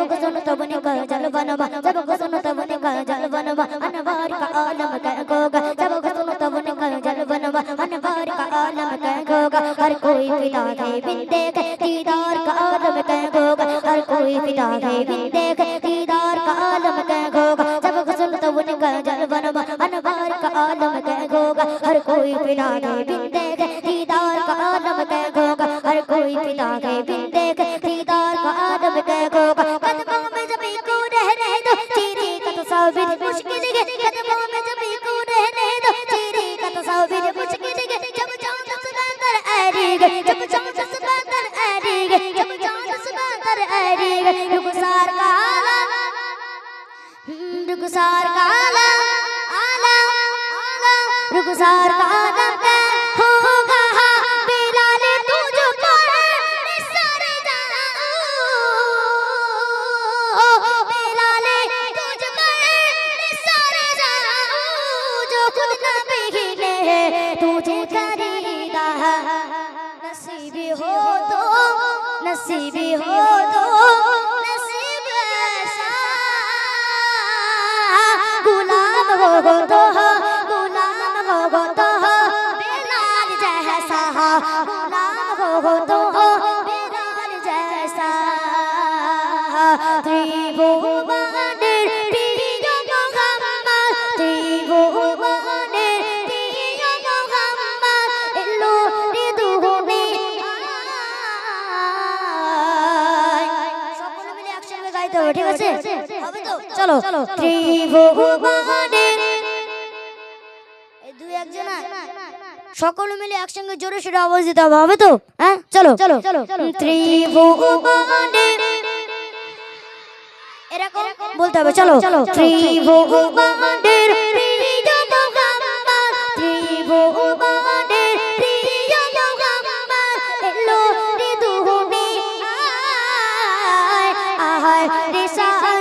को सुनो तो बने का जल बनवा सबको सुनो तो बने का जल बनवा अनवार का आलम कह होगा सबको सुनो तो बने का जल बनवा अनवार का आलम कह होगा हर कोई फिदा है बिन देखे दीदार का आलम कह होगा हर कोई फिदा है बिन देखे दीदार का आलम कह होगा सबको सुनो तो बने का जल बनवा अनवार का आलम कह होगा हर कोई फिदा है बिन देखे दीदार का आलम कह होगा हर कोई फिदा है बिन देखे दीदार का आलम कह होगा कदमों में जमी को रहने दो तेरी का तस्वीर मुश्किल है कदमों में जमी को रहने दो तेरी का तस्वीर मुश्किल है जब चांद सुबह आएगा जब चांद सुबह आएगा जब चांद सुबह आएगा रुखसार का आला रुखसार का आला आला आला रुखसार का आला होगा बिलाल तुझ पर निसार जाऊं बिलाल तुझ पर निसार जाऊं जो खुद नबी ने तुझे खरीदा नसीबी हो तो नसीबी हो तो नसीब ऐसा गुलाम हो तो गुलाम हो तो बिलाल जैसा गुलाम हो तो बिलाल जैसा त्रिभुवनेर प्रिय मोहम्मद त्रिभुवनेर प्रिय मोहम्मद एलो রিদুহুনি সকলে মিলে একসঙ্গে গাইতে হবে ঠিক আছে হবে তো চলো ত্রিভুবনের এই দুই একজন সকলে মিলে একসঙ্গে জোরে সোরে আওয়াজ দিতে হবে তো হ্যাঁ চলো ত্রিভুবনের এরকম বলতে হবে চলো ত্রিভুবনের প্রিয় মোহাম্মদ ত্রিভুবনের প্রিয় মোহাম্মদ এলো রিদুহুনি আয় আয় রিসাল